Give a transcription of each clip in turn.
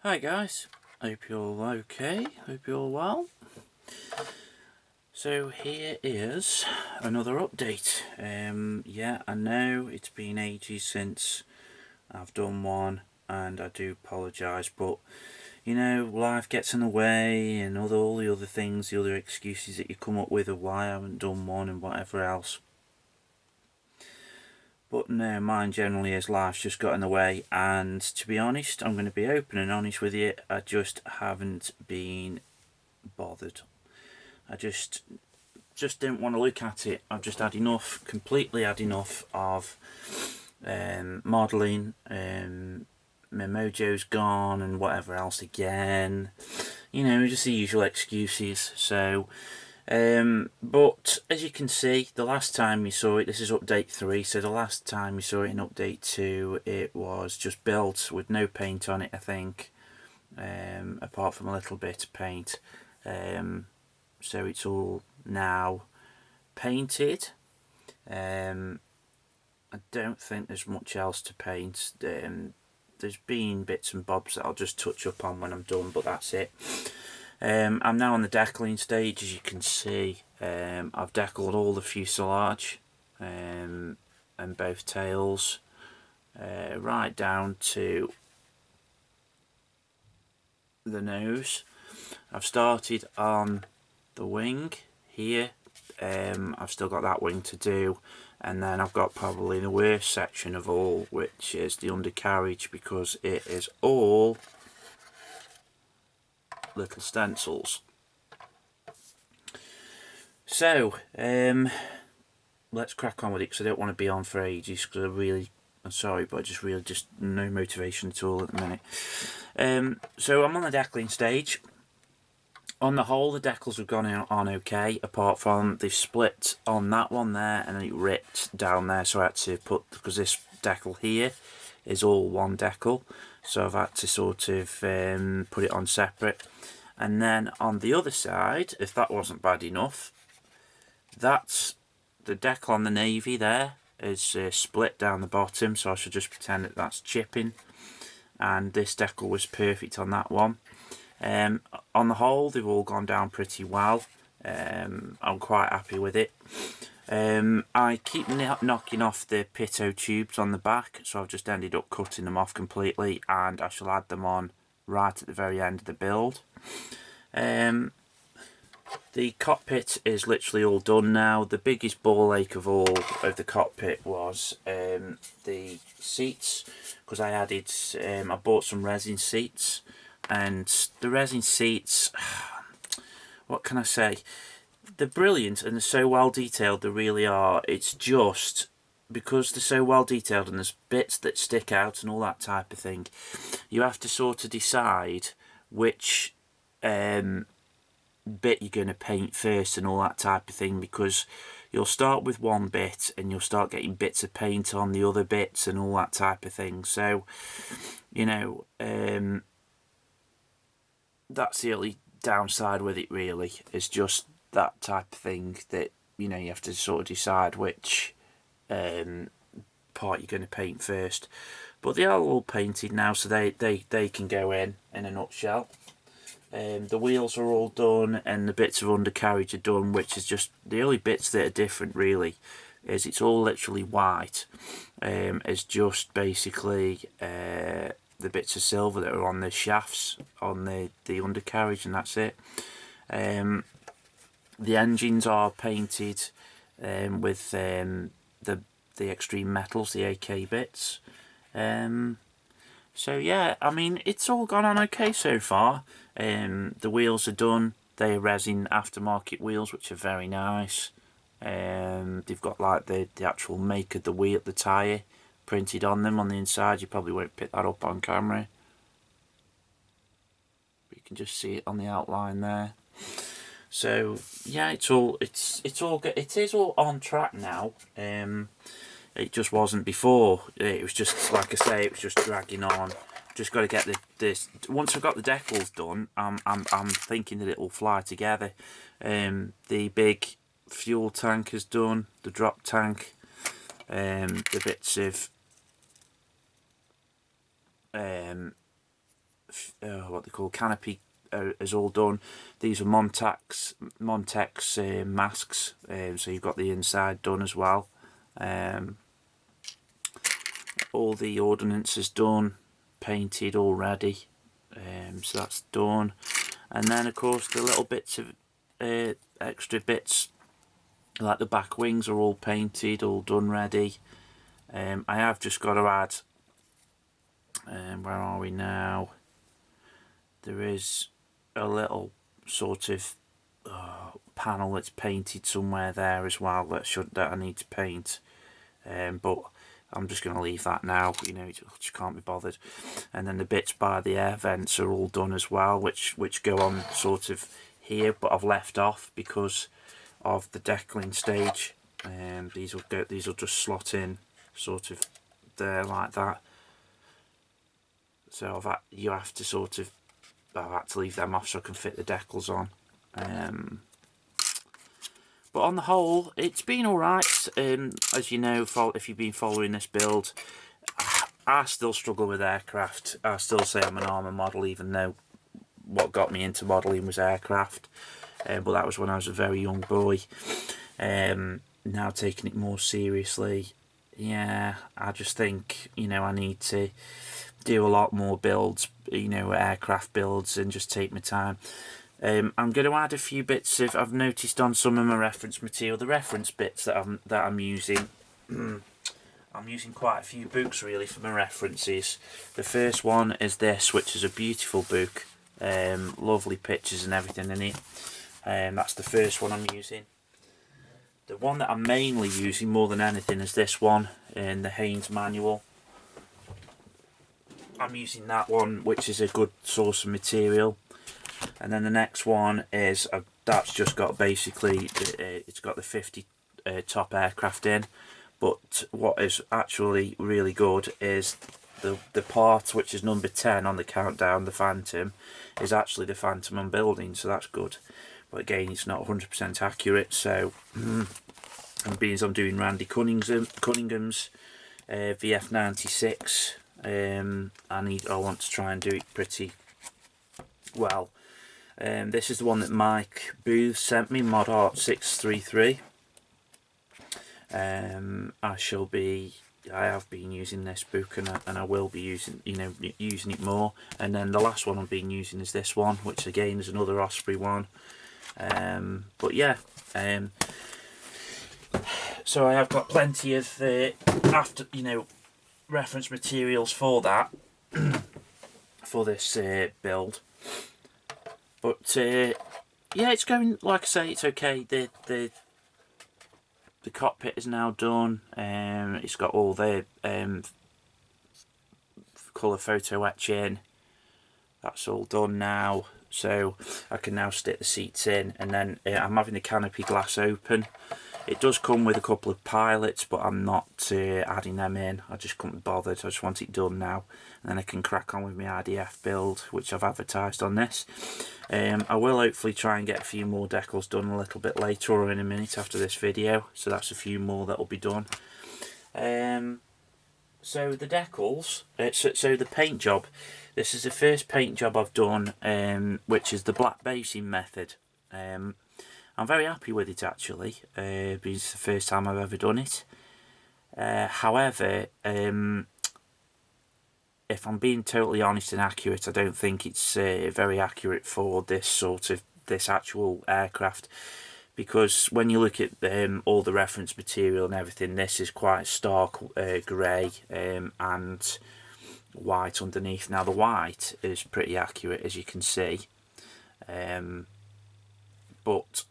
Hi guys, hope you're all okay, hope you're all well. So here is another update. Yeah, I know it's been ages since I've done one and I do apologise, but you know, life gets in the way and all the other things, the other excuses that you come up with of why I haven't done one and whatever else. But no, mine generally is life's just got in the way, and to be honest, I'm going to be open and honest with you, I just haven't been bothered. I just didn't want to look at it. I've just had enough, completely had enough of modelling. My mojo's gone and whatever else again. You know, just the usual excuses. So, but as you can see, the last time you saw it, this is update 3, so the last time you saw it in update 2, it was just built with no paint on it, I think, apart from a little bit of paint. So it's all now painted. I don't think there's much else to paint. There's been bits and bobs that I'll just touch up on when I'm done, but that's it. I'm now on the decaling stage, as you can see. I've decaled all the fuselage and both tails, right down to the nose. I've started on the wing here. I've still got that wing to do, and then I've got probably the worst section of all, which is the undercarriage, because it is all little stencils. So let's crack on with it, because I don't want to be on for ages, because I'm sorry, but just no motivation at all at the minute. So I'm on the decaling stage. On the whole, the decals have gone on okay, apart from they've split on that one there and then it ripped down there, so I had to put, because this decal here is all one decal, so I've had to sort of put it on separate. And then on the other side, if that wasn't bad enough, that's the decal on the navy there is split down the bottom, so I should just pretend that that's chipping, and this decal was perfect on that one. On the whole, they've all gone down pretty well. I'm quite happy with it. I keep knocking off the pitot tubes on the back, so I've just ended up cutting them off completely, and I shall add them on right at the very end of the build. The cockpit is literally all done now. The biggest ball ache of all of the cockpit was the seats, because I bought some resin seats, and the resin seats, what can I say? They're brilliant and they're so well detailed, they really are. It's just because they're so well detailed and there's bits that stick out and all that type of thing, you have to sort of decide which bit you're going to paint first and all that type of thing, because you'll start with one bit and you'll start getting bits of paint on the other bits and all that type of thing. So, you know, that's the only downside with it, really, is just that type of thing, that, you know, you have to sort of decide which part you're going to paint first. But they are all painted now, so they can go in a nutshell. The wheels are all done and the bits of undercarriage are done, which is just the only bits that are different, really, is it's all literally white. It's just basically the bits of silver that are on the shafts on the undercarriage, and that's it. The engines are painted with the extreme metals, the AK bits. So yeah, I mean, it's all gone on okay so far. The wheels are done. They are resin aftermarket wheels, which are very nice. They've got like the actual make of the wheel, the tyre, printed on them on the inside. You probably won't pick that up on camera, but you can just see it on the outline there. So yeah, it is all on track now. It just wasn't before. It was just, like I say, it was just dragging on. Just got to get this. Once I've got the decals done, I'm thinking that it will fly together. The big fuel tank is done. The drop tank. The bits of what they call canopy is all done. These are Montex masks, so you've got the inside done as well. All the ordnance is done, painted already, so that's done. And then of course the little bits of extra bits like the back wings are all painted, all done ready. I have just got to add, where are we now, there is a little sort of panel that's painted somewhere there as well that I need to paint, but I'm just going to leave that now, you know, just can't be bothered. And then the bits by the air vents are all done as well, which go on sort of here, but I've left off because of the decaling stage. These will just slot in sort of there like that. So you have to sort of, I've had to leave them off so I can fit the decals on. But on the whole, it's been alright. As you know, if you've been following this build, I still struggle with aircraft. I still say I'm an armour model, even though what got me into modelling was aircraft. But that was when I was a very young boy. Now taking it more seriously, yeah, I just think, you know, I need to do a lot more builds, you know, aircraft builds, and just take my time. I'm going to add a few bits of, I've noticed on some of my reference material, the reference bits that I'm using. I'm using quite a few books really for my references. The first one is this, which is a beautiful book, lovely pictures and everything in it. That's the first one I'm using. The one that I'm mainly using more than anything is this one, in the Haynes manual. I'm using that one, which is a good source of material. And then the next one is, that's just got basically, it's got the 50 top aircraft in. But what is actually really good is the part which is number 10 on the countdown, the Phantom, is actually the Phantom I'm building, so that's good. But again, it's not 100% accurate, so and being as I'm doing Randy Cunningham's VF96, I want to try and do it pretty well. This is the one that Mike Booth sent me, Mod Art 633. I have been using this book, and I will be using it more. And then the last one I've been using is this one, which again is another Osprey one. But yeah, so I have got plenty of reference materials for that for this build. But yeah, it's going, like I say, it's okay. The cockpit is now done. It's got all the colour photo etching. That's all done now. So I can now stick the seats in, and then I'm having the canopy glass open. It does come with a couple of pilots, but I'm not adding them in. I just couldn't be bothered. I just want it done now, and then I can crack on with my IDF build, which I've advertised on this. I will hopefully try and get a few more decals done a little bit later, or in a minute after this video. So that's a few more that will be done. So the decals, so the paint job. This is the first paint job I've done, which is the black basing method. I'm very happy with it actually. It's the first time I've ever done it. However, if I'm being totally honest and accurate, I don't think it's very accurate for this actual aircraft, because when you look at all the reference material and everything, this is quite stark grey and white underneath. Now the white is pretty accurate, as you can see, but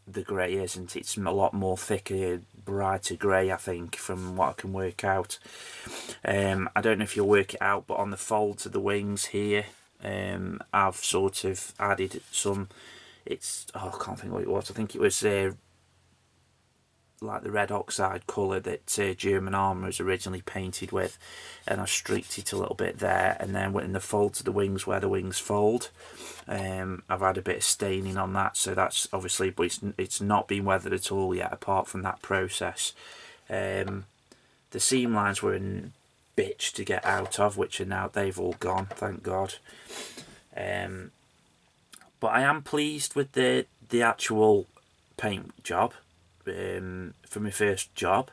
the grey isn't. It's a lot more thicker, brighter grey, I think, from what I can work out. I don't know if you'll work it out, but on the folds of the wings here, I've sort of added some, I can't think what it was. I think it was like the red oxide colour that German Armour was originally painted with, and I streaked it a little bit there, and then in the folds of the wings where the wings fold, I've had a bit of staining on that, so that's obviously, but it's not been weathered at all yet apart from that process. The seam lines were bitch to get out of, which are now, they've all gone, thank God. But I am pleased with the actual paint job for my first job.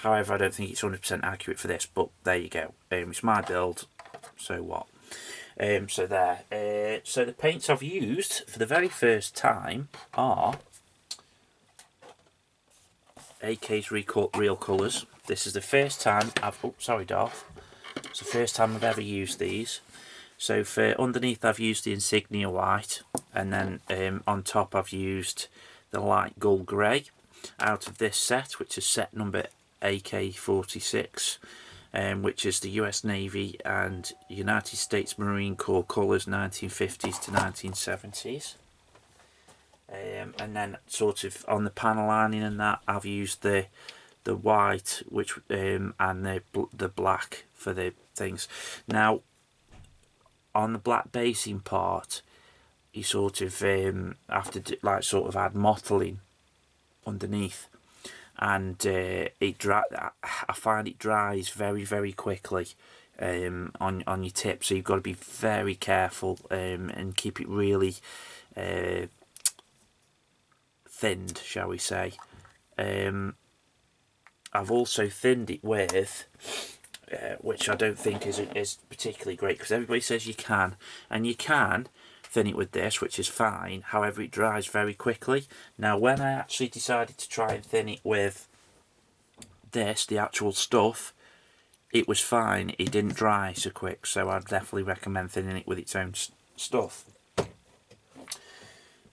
However, I don't think it's 100% accurate for this, but there you go. It's my build, so what? So there. So the paints I've used for the very first time are AK's Real Colours. This is the first time I've... Oh, sorry, Darth. It's the first time I've ever used these. So for underneath I've used the Insignia White, and then on top I've used the Light Gull Grey out of this set, which is set number AK-46, which is the US Navy and United States Marine Corps colours 1950s to 1970s. And then sort of on the panel lining and that I've used the white, which and the black for the things. Now on the black basing part, you sort of have to like sort of add mottling underneath, and I find it dries very quickly on your tip, so you've got to be very careful and keep it really thinned, shall we say. I've also thinned it with which I don't think is particularly great, because everybody says you can, and you can thin it with this, which is fine. However, it dries very quickly. Now when I actually decided to try and thin it with this, the actual stuff, it was fine. It didn't dry so quick, so I'd definitely recommend thinning it with its own stuff.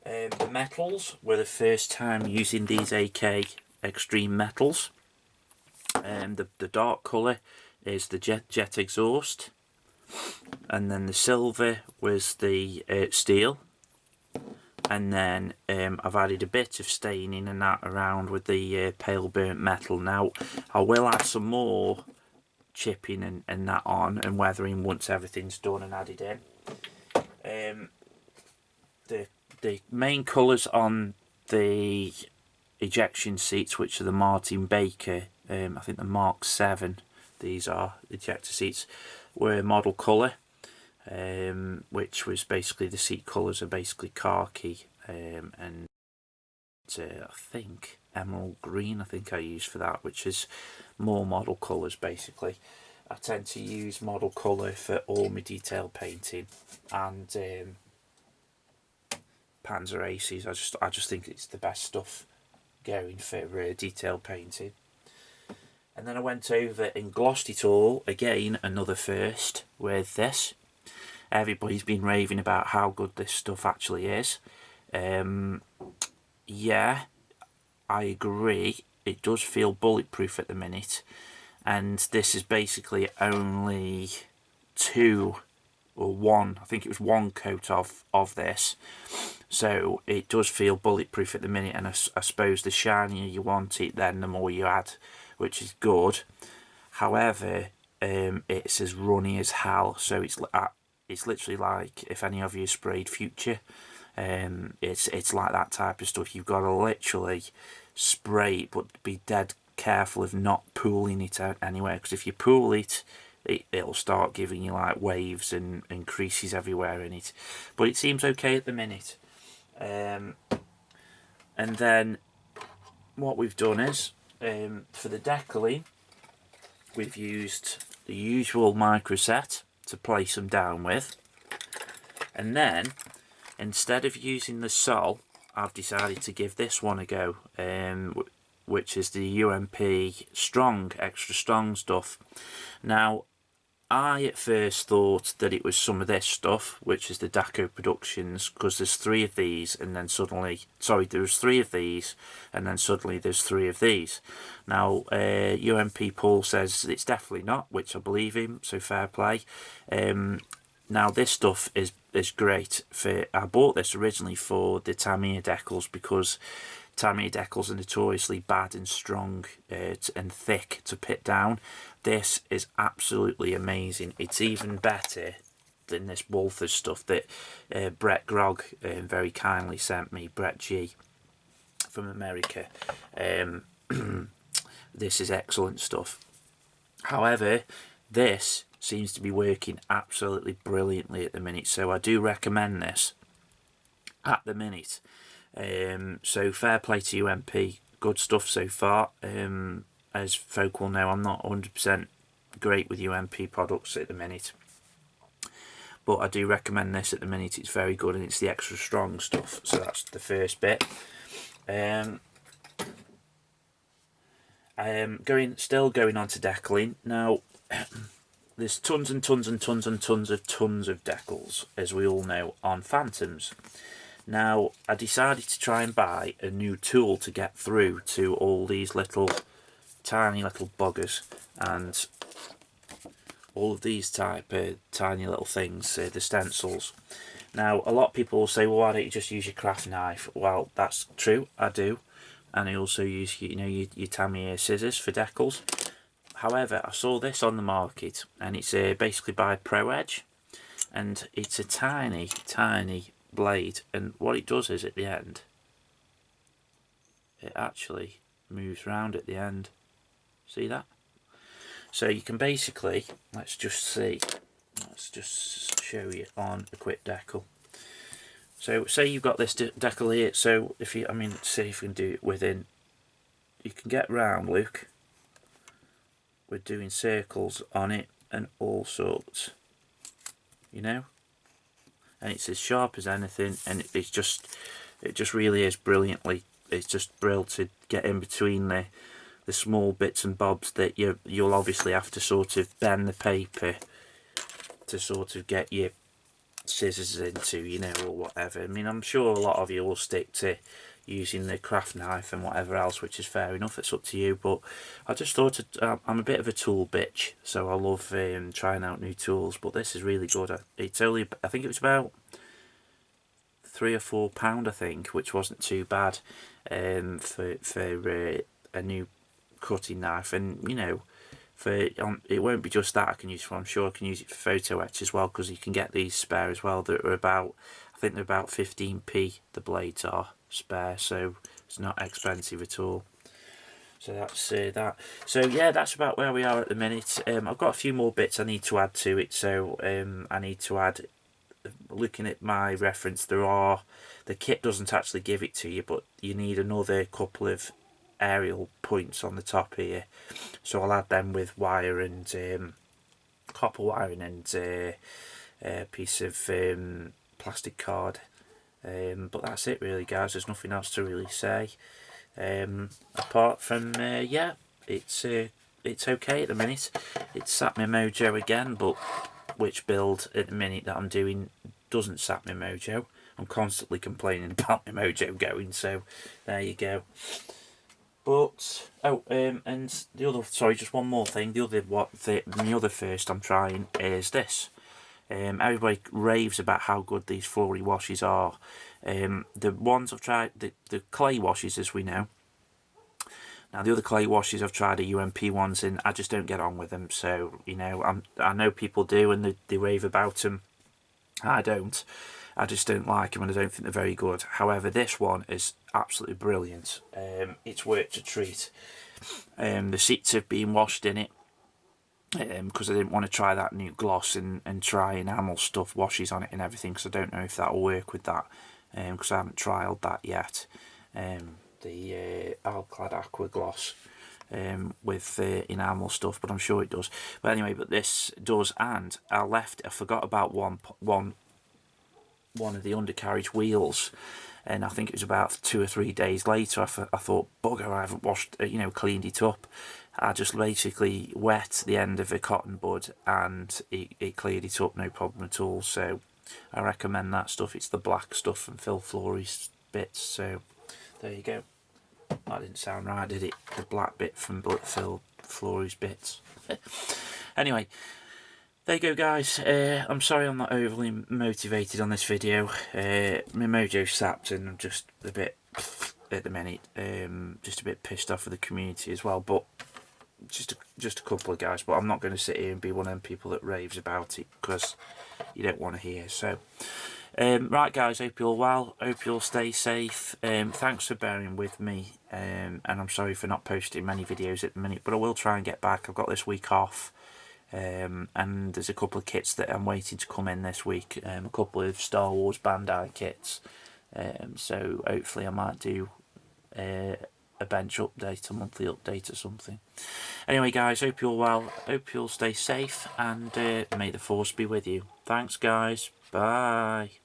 The metals were the first time using these AK Extreme metals. The dark colour is the jet exhaust, and then the silver was the steel, and then I've added a bit of staining and that around with the pale burnt metal. Now I will add some more chipping and that on and weathering once everything's done and added in. The main colours on the ejection seats, which are the Martin Baker, I think the Mark 7, these are ejector seats, were model colour, which was basically the seat colours are basically khaki and I think emerald green, I think I used for that, which is more model colours basically. I tend to use model colour for all my detail painting, and Panzer Aces, I just think it's the best stuff going for detail painting. And then I went over and glossed it all again, another first, with this. Everybody's been raving about how good this stuff actually is. Yeah, I agree, it does feel bulletproof at the minute, and this is basically only two or one, I think it was one coat of this, so it does feel bulletproof at the minute. And I suppose the shinier you want it, then the more you add, which is good. However, it's as runny as hell, so it's literally like if any of you sprayed Future. It's like that type of stuff. You've got to literally spray it, but be dead careful of not pooling it out anywhere, because if you pool it, it'll start giving you like waves and creases everywhere in it. But it seems okay at the minute. And then what we've done is, for the decaling, we've used the usual micro set to place them down with, and then instead of using the sole, I've decided to give this one a go, which is the UMP strong, extra strong stuff. Now I at first thought that it was some of this stuff, which is the Daco Productions, because there's three of these, and then suddenly, sorry, there's three of these, and then suddenly there's three of these. Now, UMP Paul says it's definitely not, which I believe him, so fair play. Now, this stuff is great. I bought this originally for the Tamiya decals, because Tamiya decals are notoriously bad and strong and thick to pit down. This is absolutely amazing. It's even better than this Walther stuff that Brett Grog very kindly sent me, Brett G from America. This is excellent stuff. However, This seems to be working absolutely brilliantly at the minute, so I do recommend this at the minute. So fair play to UMP, good stuff so far. As folk will know, I'm not 100% great with UMP products at the minute, but I do recommend this at the minute. It's very good, and it's the extra strong stuff. So that's the first bit. Still going on to decaling now. There's tons and tons and tons and tons of decals, as we all know, on Phantoms. Now, I decided to try and buy a new tool to get through to all these little tiny little buggers and all of these type of tiny little things, the stencils. Now, a lot of people will say, well, why don't you just use your craft knife? Well, that's true, I do. And I also use, your Tamiya scissors for decals. However, I saw this on the market, and it's basically by Pro Edge, and it's a tiny, tiny blade, and what it does is at the end, it actually moves round at the end. See that? So you can basically, let's just show you on a quick decal. So say you've got this decal here, so if you, see if you can do it within, you can get round, Luke. We're doing circles on it and all sorts, and it's as sharp as anything, and it just really is brilliantly. It's just brilliant to get in between the small bits and bobs that you'll obviously have to sort of bend the paper to sort of get your scissors into, or whatever. I'm sure a lot of you will stick to using the craft knife and whatever else, which is fair enough, it's up to you, but I just thought I'm a bit of a tool bitch, so I love trying out new tools, but this is really good. It's only, I think it was about £3 or £4, I think, which wasn't too bad for a new cutting knife, and it won't be just that I can use for. I'm sure I can use it for photo etch as well, because you can get these spare as well that are about, I think they're about 15p, the blades are spare, so it's not expensive at all. So that's that. So yeah, that's about where we are at the minute. I've got a few more bits I need to add to it, so I need to add, looking at my reference, the kit doesn't actually give it to you, but you need another couple of aerial points on the top here, so I'll add them with wire and copper wiring and a piece of plastic card, but that's it really, guys. There's nothing else to really say, apart from yeah, it's okay at the minute. It's sat my Mojo again, but which build at the minute that I'm doing doesn't sat my Mojo. I'm constantly complaining about my Mojo going, so there you go. But and the other, sorry, just one more thing. The other first I'm trying is this. Everybody raves about how good these fluory washes are. The ones I've tried, the clay washes, as we know. Now the other clay washes I've tried are UMP ones, and I just don't get on with them. So I know people do, and they rave about them. I don't. I just don't like them, and I don't think they're very good. However, this one is absolutely brilliant. It's worked a treat. The seats have been washed in it, because I didn't want to try that new gloss and try enamel stuff, washes on it and everything, because I don't know if that will work with that, because I haven't trialled that yet. The Alclad Aqua Gloss with enamel stuff, but I'm sure it does. But anyway, but this does, and I forgot about one of the undercarriage wheels, and I think it was about 2 or 3 days later I thought, bugger, I haven't washed, cleaned it up. I just basically wet the end of a cotton bud, and it cleared it up, no problem at all. So I recommend that stuff. It's the black stuff from Phil Flory's bits, so there you go. That didn't sound right, did it? The black bit from Phil Flory's bits. Anyway, there you go, guys. I'm sorry I'm not overly motivated on this video. My Mojo's sapped, and I'm just a bit at the minute. Just a bit pissed off with the community as well. But just a couple of guys. But I'm not going to sit here and be one of them people that raves about it, because you don't want to hear. So, right, guys. Hope you're well. Hope you'll stay safe. Thanks for bearing with me. And I'm sorry for not posting many videos at the minute, but I will try and get back. I've got this week off. and there's a couple of kits that I'm waiting to come in this week, a couple of Star Wars Bandai kits, so hopefully I might do a bench update, a monthly update or something. Anyway guys, hope you're well, hope you'll stay safe, and may the force be with you. Thanks guys, bye.